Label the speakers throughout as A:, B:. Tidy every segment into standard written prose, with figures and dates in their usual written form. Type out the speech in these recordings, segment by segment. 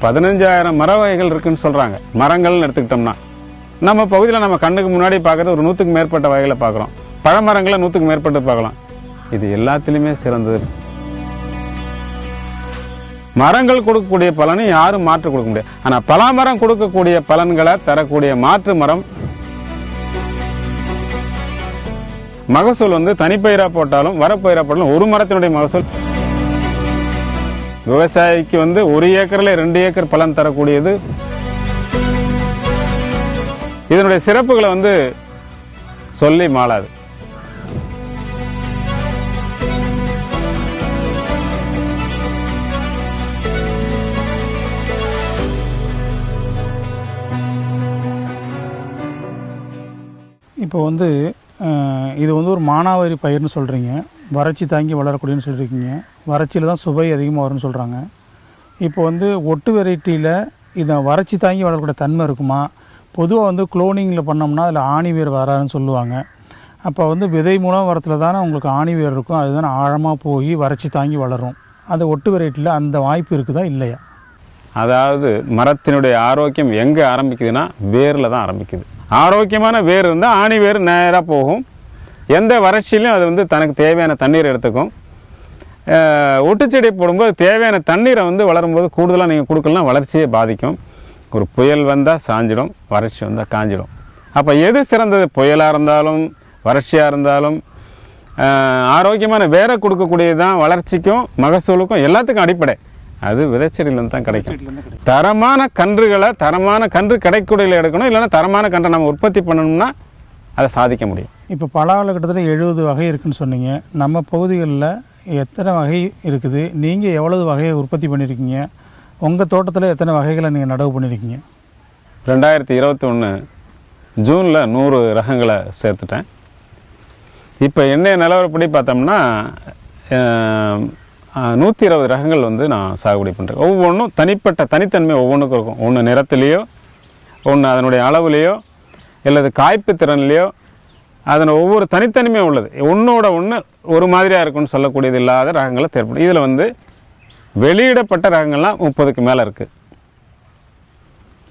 A: 15,000 மர வகைகள் இருக்குன்னு சொல்கிறாங்க. மரங்கள்னு எடுத்துக்கிட்டோம்னா நம்ம பகுதியில் நம்ம கண்ணுக்கு முன்னாடி பார்க்குறது ஒரு 100க்கு மேற்பட்ட வகைகளை பார்க்குறோம். பழமரங்களை 100க்கு மேற்பட்டு பார்க்கலாம். இது எல்லாத்துலேயுமே சிறந்தது. மரங்கள் கொடுக்கக்கூடிய பலனை யாரும் மாற்று கொடுக்க முடியாது. ஆனால் பலாமரம் கொடுக்கக்கூடிய பலன்களை தரக்கூடிய மாற்று மரம் மகசூல் வந்து தனிப்பயிரா போட்டாலும் வரப்பயிரா போட்டாலும் ஒரு மரத்தினுடைய மகசூல் விவசாயிக்கு வந்து 1 ஏக்கர்ல 2 ஏக்கர் பலன் தரக்கூடியது. இதனுடைய சிறப்புகளை வந்து சொல்லி மாளாது.
B: இப்போ வந்து இது வந்து ஒரு மானாவாரி பயிர்னு சொல்கிறீங்க, வறட்சி தாங்கி வளரக்கூடியன்னு சொல்லியிருக்கீங்க. வறட்சியில் தான் சுவை அதிகமாக வரும்னு சொல்கிறாங்க. இப்போ வந்து ஒட்டு வெரைட்டியில் இதை வறட்சி தாங்கி வளரக்கூடிய தன்மை இருக்குமா? பொதுவாக வந்து குளோனிங்கில் பண்ணோம்னா அதில் ஆணி வேர் வராதுன்னு சொல்லுவாங்க. அப்போ வந்து விதை மூலம் வரத்தில் தானே உங்களுக்கு ஆணி வேர் இருக்கும், அதுதானே ஆழமாக போய் வறட்சி தாங்கி வளரும். அந்த ஒட்டு வெரைட்டியில் அந்த வாய்ப்பு இருக்குதா இல்லையா?
A: அதாவது மரத்தினுடைய ஆரோக்கியம் எங்கே ஆரம்பிக்குதுன்னா வேரில் தான் ஆரம்பிக்குது. ஆரோக்கியமான வேர் இருந்தால் ஆணி வேர் நேராக போகும். எந்த வறட்சியிலையும் அது வந்து தனக்கு தேவையான தண்ணீர் எடுத்துக்கும். ஒட்டுச்செடி போடும்போது தேவையான தண்ணீரை வந்து வளரும்போது கூடுதலாக நீங்கள் கொடுக்கலாம், வளர்ச்சியை பாதிக்கும். ஒரு புயல் வந்தால் சாஞ்சிடும், வறட்சி வந்தால் காஞ்சிடும். அப்போ எது சிறந்தது? புயலாக இருந்தாலும் வறட்சியாக இருந்தாலும் ஆரோக்கியமான வேரை கொடுக்கக்கூடியது தான் வளர்ச்சிக்கும் மகசூலுக்கும் எல்லாத்துக்கும் அடிப்படை. அது விதைச்செடியிலேருந்து தான் கிடைக்கும். தரமான கன்றுகளை தரமான கன்று கிடைக்கூடியில் எடுக்கணும். இல்லைன்னா தரமான கன்றை நம்ம உற்பத்தி பண்ணணும்னா அதை சாதிக்க முடியும்.
B: இப்போ பலாவில் கிட்டத்தட்ட 70 வகை இருக்குதுன்னு சொன்னீங்க. நம்ம பகுதிகளில் எத்தனை வகை இருக்குது? நீங்கள் எவ்வளவு வகையை உற்பத்தி பண்ணியிருக்கீங்க? உங்கள் தோட்டத்தில் எத்தனை வகைகளை நீங்கள் நடவு பண்ணியிருக்கீங்க?
A: 2021 ஜூனில் 100 ரகங்களை சேர்த்துட்டேன். இப்போ என்ன நிலவரப்படி பார்த்தோம்னா 120 ரகங்கள் வந்து நான் சாகுபடி பண்ணுறேன். ஒவ்வொன்றும் தனித்தன்மை ஒவ்வொன்றுக்கும் இருக்கும். ஒன்று நிறத்துலேயோ, ஒன்று அதனுடைய அளவுலேயோ, இல்லது காய்ப்பு திறன்லேயோ, அதனை ஒவ்வொரு தனித்தன்மையும் உள்ளது. ஒன்றோட ஒன்று ஒரு மாதிரியாக இருக்குன்னு சொல்லக்கூடியது இல்லாத ரகங்களை தேர்ப்படும். இதில் வந்து வெளியிடப்பட்ட ரகங்கள்லாம் 30க்கு மேலே இருக்குது.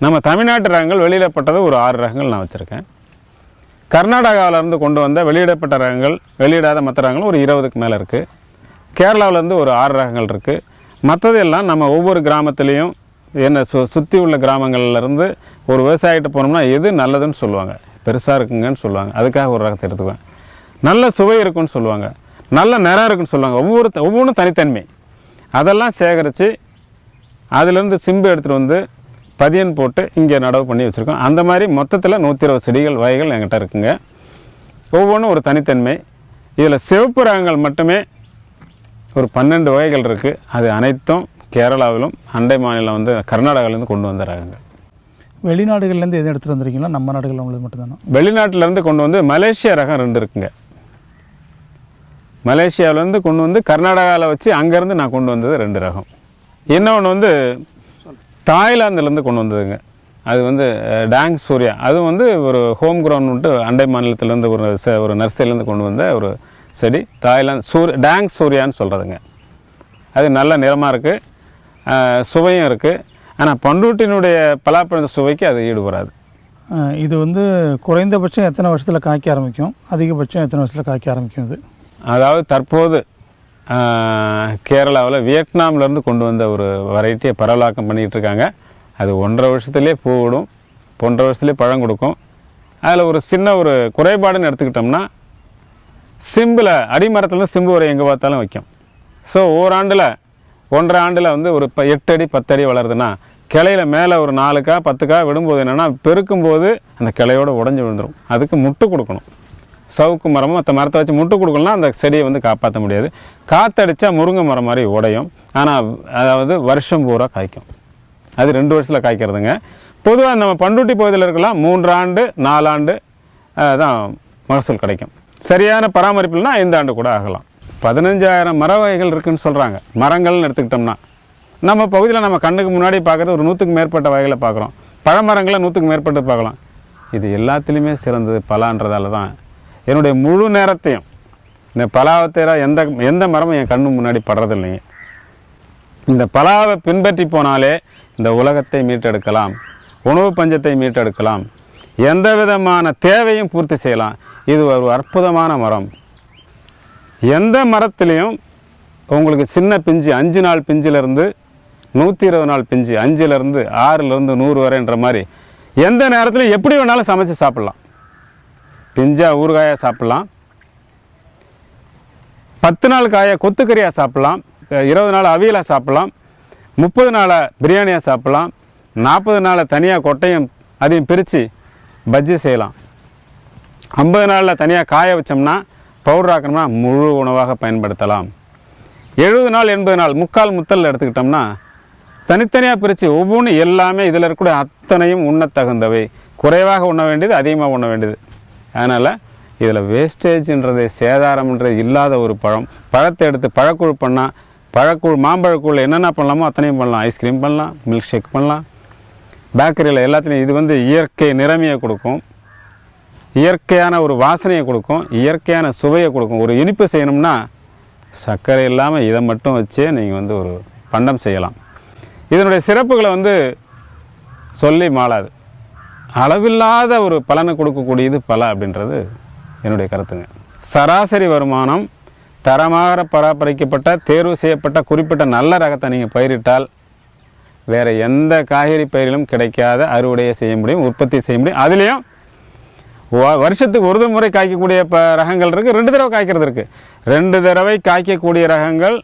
A: நம்ம தமிழ்நாட்டு ரகங்கள் வெளியிடப்பட்டது ஒரு 6 ரகங்கள் நான் வச்சுருக்கேன். கர்நாடகாவிலேருந்து கொண்டு வந்த வெளியிடப்பட்ட ரகங்கள், வெளியிடாத மற்ற ரகங்கள் ஒரு 20க்கு மேலே இருக்குது. கேரளாவிலேருந்து ஒரு 6 ரகங்கள் இருக்குது. மற்றது எல்லாம் நம்ம ஒவ்வொரு கிராமத்துலேயும் என்ன சுற்றி உள்ள கிராமங்கள்லேருந்து ஒரு விவசாயிகிட்ட போனோம்னா எது நல்லதுன்னு சொல்லுவாங்க. பெருசாக இருக்குங்கன்னு சொல்லுவாங்க, அதுக்காக ஒரு ரகத்தை எடுத்துக்குவேன். நல்ல சுவை இருக்குன்னு சொல்லுவாங்க, நல்ல நிறம் இருக்குன்னு சொல்லுவாங்க. ஒவ்வொன்றும் தனித்தன்மை. அதெல்லாம் சேகரித்து அதிலேருந்து சிம்பு எடுத்துகிட்டு வந்து பதியன் போட்டு இங்கே நடவு பண்ணி வச்சுருக்கோம். அந்த மாதிரி மொத்தத்தில் 120 செடிகள் வகைகள் என்கிட்ட இருக்குங்க. ஒவ்வொன்றும் ஒரு தனித்தன்மை. இதில் சிவப்பு ரகங்கள் மட்டுமே ஒரு 12 வகைகள் இருக்குது. அது அனைத்தும் கேரளாவிலும் அண்டை மாநிலம் வந்து கர்நாடகாவிலேருந்து கொண்டு வந்த ரகங்கள்.
B: வெளிநாடுகள்லேருந்து எதுவும் எடுத்துகிட்டு வந்துருக்கீங்களா? நம்ம நாடுகளில் உங்களுக்கு மட்டும்தானே?
A: வெளிநாட்டிலேருந்து கொண்டு வந்து மலேசியா ரகம் 2 இருக்குங்க. மலேசியாவிலேருந்து கொண்டு வந்து கர்நாடகாவில் வச்சு அங்கேருந்து நான் கொண்டு வந்தது 2 ரகம். இன்னொன்று வந்து தாய்லாந்துலேருந்து கொண்டு வந்ததுங்க. அது வந்து டேங் சூர்யா. அது வந்து ஒரு ஹோம் க்ரௌண்ட் அண்டை மாநிலத்திலேருந்து ஒரு நர்சரியிலேருந்து கொண்டு வந்த ஒரு செடி. தாய்லாந்து டேங் சூர்யான்னு சொல்கிறதுங்க. அது நல்ல நிறமாக இருக்குது, சுவையும் இருக்குது. ஆனால் பண்ருட்டினுடைய பலாப்பழ சுவைக்கு அது ஈடுபடாது.
B: இது வந்து குறைந்தபட்சம் எத்தனை வருஷத்தில் காய்க்க ஆரம்பிக்கும்? அதிகபட்சம் எத்தனை வருஷத்தில் காய்க்க ஆரம்பிக்கும்? இது அதாவது
A: தற்போது கேரளாவில் வியட்நாம்லேருந்து கொண்டு வந்த ஒரு வெரைட்டியை பரவலாக்கம் பண்ணிகிட்டு இருக்காங்க. அது 1.5 வருஷத்துலேயே பூ விடும், 1.5 வருஷத்துலேயே பழம் கொடுக்கும். அதில் ஒரு சின்ன ஒரு குறைபாடுன்னு எடுத்துக்கிட்டோம்னா சிம்பில் அடிமரத்துலேருந்து சிம்பு வரை எங்கே பார்த்தாலும் வைக்கும். ஸோ ஓராண்டில் 1.5 ஆண்டில் வந்து ஒரு 8 அடி 10 அடி வளருதுன்னா கிளையில் மேலே ஒரு 4 10 விடும்போது என்னென்னா பெருக்கும்போது அந்த கிளையோடு உடஞ்சி விழுந்துடும். அதுக்கு முட்டு கொடுக்கணும். சவுக்கு மரமும் மற்ற மரத்தை வச்சு முட்டு கொடுக்கணும்னா அந்த செடியை வந்து காப்பாற்ற முடியாது. காற்றடிச்சா முருங்கை மரம் மாதிரி உடையும். ஆனால் அதாவது வருஷம் பூரா காய்க்கும். அது 2 வருஷத்தில் காய்க்கிறதுங்க. பொதுவாக நம்ம பண்ருட்டி பகுதியில் இருக்கலாம் 3 ஆண்டு 4 ஆண்டு தான் மகசூல் கிடைக்கும். சரியான பராமரிப்புனா 5 ஆண்டு கூட ஆகலாம். 15,000 மர வகைகள் இருக்குதுன்னு சொல்கிறாங்க. மரங்கள்னு எடுத்துக்கிட்டோம்னா நம்ம பகுதியில் நம்ம கண்ணுக்கு முன்னாடி பார்க்குறது ஒரு 100க்கு மேற்பட்ட வகைகளை பார்க்குறோம். பழமரங்களை 100க்கு மேற்பட்டு பார்க்கலாம். இது எல்லாத்துலேயுமே சிறந்தது பலான்றதால தான் என்னுடைய முழு நேரத்தையும் இந்த பலாவை தவிர எந்த மரமும் என் கண்ணு முன்னாடி படுறதில்லைங்க. இந்த பலாவை பின்பற்றி போனாலே இந்த உலகத்தை மீட்டெடுக்கலாம், உணவு பஞ்சத்தை மீட்டெடுக்கலாம், எந்த விதமான தேவையும் பூர்த்தி செய்யலாம். இது ஒரு அற்புதமான மரம். எந்த மரத்துலேயும் உங்களுக்கு சின்ன பிஞ்சு 5 நாள் பிஞ்சிலிருந்து 120 நாள் பிஞ்சு, 5லேருந்து 6லேருந்து 100 வரைன்ற மாதிரி எந்த நேரத்துலையும் எப்படி வேணாலும் சமைச்சு சாப்பிட்லாம். பிஞ்சாக ஊறுகாயாக சாப்பிட்லாம், 10 நாள் காயை கொத்துக்கறியாக சாப்பிட்லாம், 20 நாள் அவியலாக சாப்பிட்லாம், 30 நாளை பிரியாணியாக சாப்பிட்லாம், 40 நாளை தனியாக கொட்டையும் அதையும் பிரித்து பஜ்ஜி செய்யலாம், 50 நாளில் தனியாக காய வச்சோம்னா பவுடர் ஆக்கணும்னா முழு உணவாக பயன்படுத்தலாம். 70 நாள் 80 நாள் முக்கால் முத்தல் எடுத்துக்கிட்டோம்னா தனித்தனியாக பிரித்து ஒவ்வொன்றும் எல்லாமே இதில் இருக்கக்கூடிய அத்தனையும் உண்ணத்தகுந்தவை. குறைவாக உண்ண வேண்டியது, அதிகமாக உண்ண வேண்டியது. அதனால் இதில் வேஸ்டேஜ்ன்றது சேதாரம்ன்றது இல்லாத ஒரு பழம். பழத்தை எடுத்து பழக்கூழ் பண்ணால், பழக்கூழ் மாம்பழக்கூழ் என்னென்ன பண்ணலாமோ அத்தனையும் பண்ணலாம். ஐஸ்கிரீம் பண்ணலாம், மில்க் ஷேக் பண்ணலாம், பேக்கரியில் எல்லாத்துலேயும். இது வந்து இயற்கை நிறமையை கொடுக்கும், இயற்கையான ஒரு வாசனையை கொடுக்கும், இயற்கையான சுவையை கொடுக்கும். ஒரு இனிப்பு செய்யணும்னா சர்க்கரை இல்லாமல் இதை மட்டும் வச்சே நீங்கள் வந்து ஒரு பண்டம் செய்யலாம். இதனுடைய சிறப்புகளை வந்து சொல்லி மாளாது. அளவில்லாத ஒரு பலனை கொடுக்கக்கூடியது பல அப்படின்றது என்னுடைய கருத்துங்க. சராசரி வருமானம் தரமாக பராமரிக்கப்பட்ட தேர்வு செய்யப்பட்ட குறிப்பிட்ட நல்ல ரகத்தை நீங்கள் பயிரிட்டால் வேறு எந்த காய்கறி பயிரிலும் கிடைக்காத அறுவடையை செய்ய முடியும், உற்பத்தி செய்ய முடியும். அதுலேயும் வருஷத்துக்கு ஒரு முறை காய்க்கக்கூடிய ரகங்கள் இருக்குது, 2 தடவை காய்க்கிறது இருக்குது. 2 தடவை காய்க்கக்கூடிய ரகங்கள்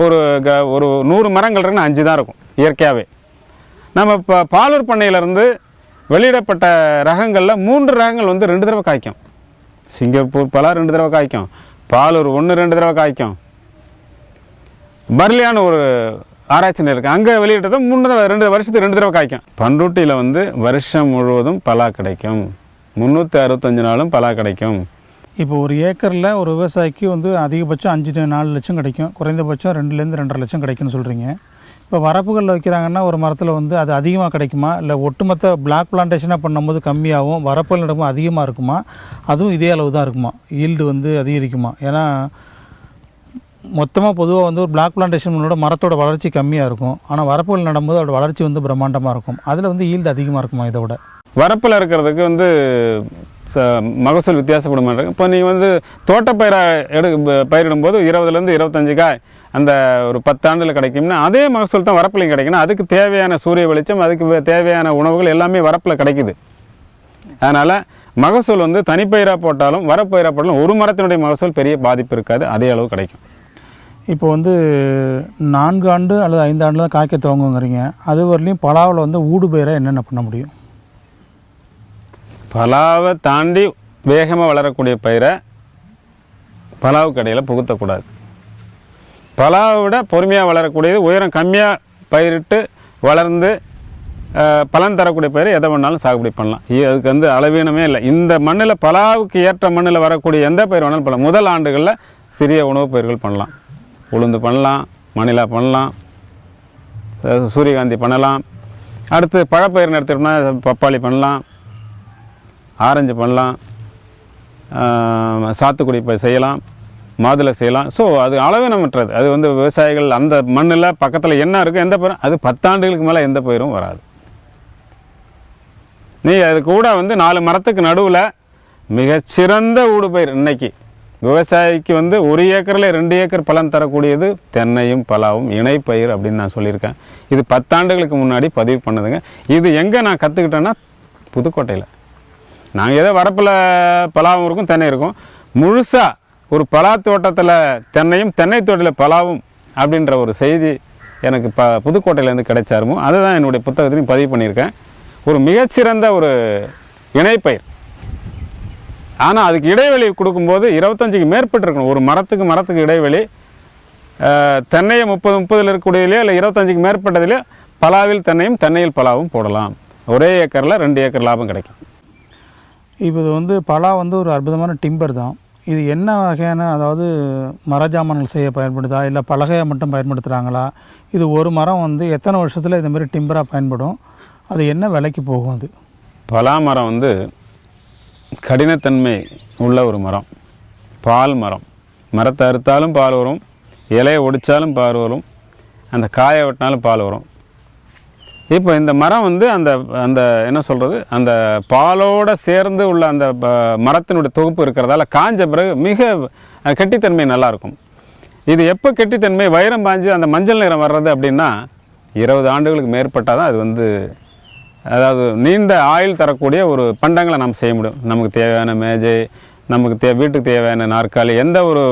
A: ஒரு 100 மரங்கள் இருக்குன்னா 5 தான் இருக்கும் இயற்கையாகவே. நம்ம இப்போ பாலூர் பண்ணையிலேருந்து வெளியிடப்பட்ட ரகங்களில் 3 ரகங்கள் வந்து 2 தடவை காய்க்கும். சிங்கப்பூர் பலா 2 தடவை காய்க்கும், பாலூர் 1 2 தடவை காய்க்கும். பர்லியான ஒரு ஆராய்ச்சி இருக்குது, அங்கே வெளியிட்டது 2 வருஷத்துக்கு 2 தடவை காய்க்கும். பண்ருட்டியில் வந்து வருஷம் முழுவதும் பலா கிடைக்கும், 365 நாளும் பலா கிடைக்கும்.
B: இப்போ ஒரு ஏக்கரில் ஒரு விவசாயிக்கு வந்து அதிகபட்சம் 5-4 லட்சம் கிடைக்கும், குறைந்தபட்சம் 2லேருந்து 2.5 லட்சம் கிடைக்கும்னு சொல்கிறீங்க. இப்போ வரப்புகளில் வைக்கிறாங்கன்னா ஒரு மரத்தில் வந்து அது அதிகமாக கிடைக்குமா, இல்லை ஒட்டுமொத்த பிளாக் பிளான்டேஷனாக பண்ணும்போது கம்மியாகவும் வரப்புகள் நடக்கும் அதிகமாக இருக்குமா, அதுவும் இதே அளவு தான் இருக்குமா, ஈல்டு வந்து அதிகரிக்குமா? ஏன்னா மொத்தமாக பொதுவாக வந்து ஒரு பிளாக் பிளான்டேஷனோட மரத்தோட வளர்ச்சி கம்மியாக இருக்கும், ஆனால் வரப்புகள் நடும்போது அதோட வளர்ச்சி வந்து பிரம்மாண்டமாக இருக்கும். அதில் வந்து ஈல்டு அதிகமாக இருக்குமா இதை விட?
A: வரப்பில் இருக்கிறதுக்கு வந்து மகசூல் வித்தியாசப்படும். இப்போ நீங்கள் வந்து தோட்டப்பயிரை பயிரிடும்போது 20லேருந்து 25 காய் அந்த ஒரு 10 ஆண்டில் கிடைக்கும்னா அதே மகசூல் தான் வரப்பிலையும் கிடைக்கணும். அதுக்கு தேவையான சூரிய வெளிச்சம், அதுக்கு தேவையான உணவுகள் எல்லாமே வரப்பில் கிடைக்குது. அதனால் மகசூல் வந்து தனிப்பயிராக போட்டாலும் வரப்பயிராக போட்டாலும் ஒரு மரத்தினுடைய மகசூல் பெரிய பாதிப்பு இருக்காது, அதே அளவு கிடைக்கும்.
B: இப்போ வந்து 4 ஆண்டு அல்லது 5 ஆண்டு தான் காய்க்க துவங்குங்கிறீங்க. அது வரலையும் பலாவில் வந்து ஊடு பயிரை என்னென்ன பண்ண முடியும்?
A: பலாவை தாண்டி வேகமாக வளரக்கூடிய பயிரை பலாவு கடையில் புகுத்தக்கூடாது. பலாவை விட பொறுமையாக வளரக்கூடியது, உயரம் கம்மியாக பயிரிட்டு வளர்ந்து பலன் தரக்கூடிய பயிரை எதை வேணாலும் சாகுபடி பண்ணலாம். அதுக்கு வந்து அளவீனமே இல்லை. இந்த மண்ணில் பலாவுக்கு ஏற்ற மண்ணில் வரக்கூடிய எந்த பயிர் வேணாலும் பண்ணலாம். முதல் ஆண்டுகளில் சிறிய உணவுப் பயிர்கள் பண்ணலாம், உளுந்து பண்ணலாம், மணிலா பண்ணலாம், சூரியகாந்தி பண்ணலாம். அடுத்து பழப்பயிர்னு எடுத்துட்டோம்னா பப்பாளி பண்ணலாம், ஆரஞ்சு பண்ணலாம், சாத்துக்குடி செய்யலாம், மாதுளை செய்யலாம். ஸோ அது அளவினமற்றது. அது வந்து விவசாயிகள் அந்த மண்ணில் பக்கத்தில் என்ன இருக்கும் எந்த பயிரும், அது 10 ஆண்டுகளுக்கு மேலே எந்த பயிரும் வராது. நீங்கள் அது கூட வந்து 4 மரத்துக்கு நடுவில் மிகச்சிறந்த ஊடுபயிர் இன்னைக்கு விவசாயிக்கு வந்து 1 ஏக்கரில் 2 ஏக்கர் பலன் தரக்கூடியது தென்னையும் பலாவும் இணைப்பயிர் அப்படின்னு நான் சொல்லியிருக்கேன். இது 10 ஆண்டுகளுக்கு முன்னாடி பதிவு பண்ணதுங்க. இது எங்கே நான் கற்றுக்கிட்டேன்னா புதுக்கோட்டையில். நாங்கள் ஏதோ வரப்பில் பலாவும் இருக்கும், தென்னை இருக்கும். முழுசாக ஒரு பலா தோட்டத்தில் தென்னையும் தென்னை தோட்டத்தில் பலாவும் அப்படின்ற ஒரு செய்தி எனக்கு புதுக்கோட்டையிலேருந்து கிடைச்சாருமோ அதை தான் என்னுடைய புத்தகத்திலையும் பதிவு பண்ணியிருக்கேன். ஒரு மிகச்சிறந்த ஒரு இணைப்பயிர். ஆனால் அதுக்கு இடைவெளி கொடுக்கும்போது 25க்கு மேற்பட்டு இருக்கணும். ஒரு மரத்துக்கு இடைவெளி தென்னையை 30 இருக்கக்கூடியதுலையோ இல்லை 25க்கு மேற்பட்டதுலையோ பலாவில் தென்னையும் தென்னையில் பலாவும் போடலாம். ஒரே ஏக்கரில் 2 ஏக்கர் லாபம் கிடைக்கும்.
B: இப்போ இது வந்து பலா வந்து ஒரு அற்புதமான டிம்பர் தான். இது என்ன வகையான, அதாவது மரஜாமான்கள் செய்ய பயன்படுதா இல்லை பலகையாக மட்டும் பயன்படுத்துகிறாங்களா? இது ஒரு மரம் வந்து எத்தனை வருஷத்தில் இந்த மாதிரி டிம்பராக பயன்படும்? அது என்ன விலைக்கு போகும்? அது
A: பலா மரம் வந்து கடினத்தன்மை உள்ள ஒரு மரம், பால் மரம். மரத்தை அறுத்தாலும் பால் வரும், இலையை ஒடித்தாலும் பால் வரும், அந்த காயை வெட்டினாலும் பால் வரும். இப்போ இந்த மரம் வந்து அந்த அந்த என்ன சொல்கிறது, அந்த பாலோடு சேர்ந்து உள்ள அந்த மரத்தினுடைய தொகுப்பு இருக்கிறதால காஞ்ச பிறகு மிக கெட்டித்தன்மை நல்லாயிருக்கும். இது எப்போ கெட்டித்தன்மை வைரம் பாஞ்சு அந்த மஞ்சள் நிறம் வர்றது அப்படின்னா 20 ஆண்டுகளுக்கு மேற்பட்டால் தான் அது வந்து, அதாவது நீண்ட ஆயுள் தரக்கூடிய ஒரு பண்டங்களை நாம் செய்ய முடியும். நமக்கு தேவையான மேஜை, நமக்கு வீட்டுக்கு தேவையான நாற்காலி, எந்த ஒரு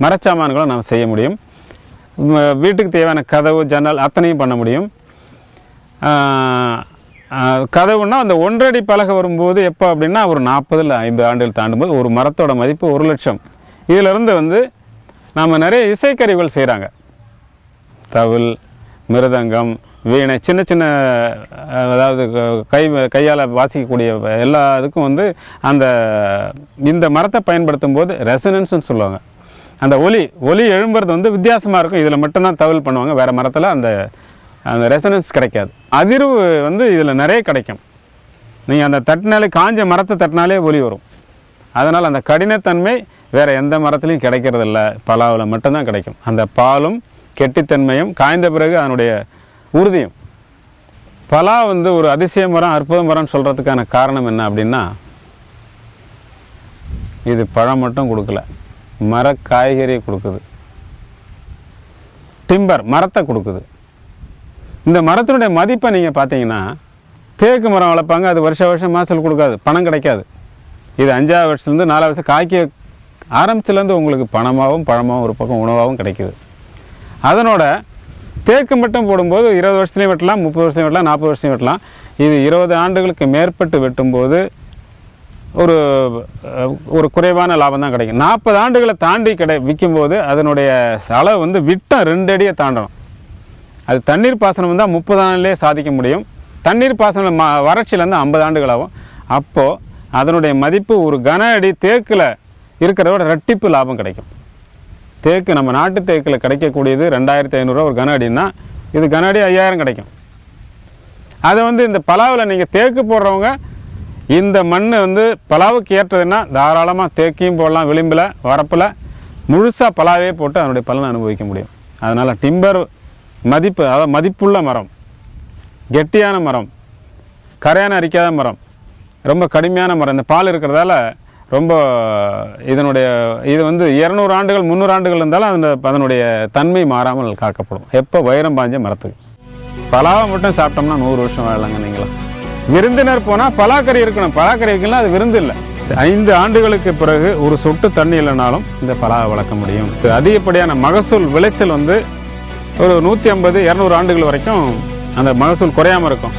A: மரச்சாமான்களும் நாம் செய்ய முடியும். வீட்டுக்கு தேவையான கதவு, ஜன்னல் அத்தனையும் பண்ண முடியும். கதவுன்னா அந்த 1 அடி பலகை வரும்போது எப்போ அப்படின்னா ஒரு 40 இல்லை 50 ஆண்டுகள் தாண்டும்போது ஒரு மரத்தோட மதிப்பு 1 லட்சம். இதிலிருந்து வந்து நாம் நிறைய இசைக்கருவிகள் செய்கிறாங்க. தவில், மிருதங்கம், வீணை, சின்ன சின்ன அதாவது கையால் வாசிக்கக்கூடிய எல்லா இதுக்கும் வந்து இந்த மரத்தை பயன்படுத்தும் போது ரெசனன்ஸ்னு சொல்லுவாங்க. அந்த ஒலி எழும்புறது வந்து வித்தியாசமாக இருக்கும். இதில் மட்டும்தான் தவில் பண்ணுவாங்க, வேறு மரத்தில் அந்த ரெசனன்ஸ் கிடைக்காது. அதிர்வு வந்து இதில் நிறைய கிடைக்கும். நீங்கள் அந்த தட்டினாலே, காஞ்ச மரத்தை தட்டினாலே ஒலி வரும். அதனால் அந்த கடினத்தன்மை வேறு எந்த மரத்துலையும் கிடைக்கிறதில்ல, பலாவில் மட்டும்தான் கிடைக்கும். அந்த பாலும் கெட்டித்தன்மையும் காய்ந்த பிறகு அதனுடைய உறுதியும். பலா வந்து ஒரு அதிசய மரம், அற்புத மரம்னு சொல்கிறதுக்கான காரணம் என்ன அப்படின்னா, இது பழம் மட்டும் கொடுக்கல, மர காய்கறியை கொடுக்குது, டிம்பர் மரத்தை கொடுக்குது. இந்த மரத்தினுடைய மதிப்பை நீங்கள் பார்த்தீங்கன்னா, தேக்கு மரம் வளர்ப்பாங்க, அது வருஷம் மாதத்தில் கொடுக்காது, பணம் கிடைக்காது. இது 5ஆவது வருஷத்துலேருந்து 4ஆவது வருஷம் காய்க்க ஆரம்பிச்சிலேருந்து உங்களுக்கு பணமாகவும் பழமாகவும் ஒரு பக்கம் உணவாகவும் கிடைக்குது. அதனோட தேக்கு மட்டும் போடும்போது 20 வருஷத்துலையும் வெட்டலாம், 30 வருஷத்துலையும் வெட்டலாம், 40 வருஷத்துலையும் வெட்டலாம். இது 20 ஆண்டுகளுக்கு மேற்பட்டு வெட்டும்போது ஒரு குறைவான லாபம் தான் கிடைக்கும். 40 ஆண்டுகளை தாண்டி விற்கும்போது அதனுடைய அளவு வந்து விட்டம் 2 அடியை தாண்டணும். அது தண்ணீர் பாசனம் வந்தால் 30 ஆண்டுலேயே சாதிக்க முடியும். தண்ணீர் பாசனம் வறட்சியிலேருந்து 50 ஆண்டுகள் ஆகும். அப்போது அதனுடைய மதிப்பு ஒரு கன அடி தேக்கில் இருக்கிறதோட ரெட்டிப்பு லாபம் கிடைக்கும். தேக்கு நம்ம நாட்டு தேக்கில் கிடைக்கக்கூடியது 2500 ஒரு கன அடின்னா, இது கன அடி 5000 கிடைக்கும். அதை வந்து இந்த பலாவில் நீங்கள் தேக்கு போடுறவங்க, இந்த மண் வந்து பலாவுக்கு ஏற்றதுன்னா தாராளமாக தேக்கையும் போடலாம். விளிம்பில், வரப்பில் முழுசாக பலாவே போட்டு அதனுடைய பலனை அனுபவிக்க முடியும். அதனால் டிம்பர் மதிப்பு, அதாவது மதிப்புள்ள மரம், கெட்டியான மரம், கரையான அரிக்காத மரம், ரொம்ப கடுமையான மரம். இந்த பால் இருக்கிறதால ரொம்ப இது வந்து 200 ஆண்டுகள் 300 ஆண்டுகள் இருந்தாலும் அதனுடைய தன்மை மாறாமல் காக்கப்படும். எப்போ வைரம் பாஞ்ச மரத்துக்கு. பலாவை மட்டும் சாப்பிட்டோம்னா 100 வருஷம் வாழலாங்க. நீங்களாம் விருந்தினர் போனால் பலாக்கறி இருக்கணும், பலாக்கறி வைக்கலாம், அது விருந்து இல்லை. 5 ஆண்டுகளுக்கு பிறகு ஒரு சொட்டு தண்ணி இல்லைனாலும் இந்த பலாவை வளர்க்க முடியும். அதிகப்படியான மகசூல் விளைச்சல் வந்து ஒரு 150-200 ஆண்டுகள் வரைக்கும் அந்த மகசூல் குறையாமல் இருக்கும்.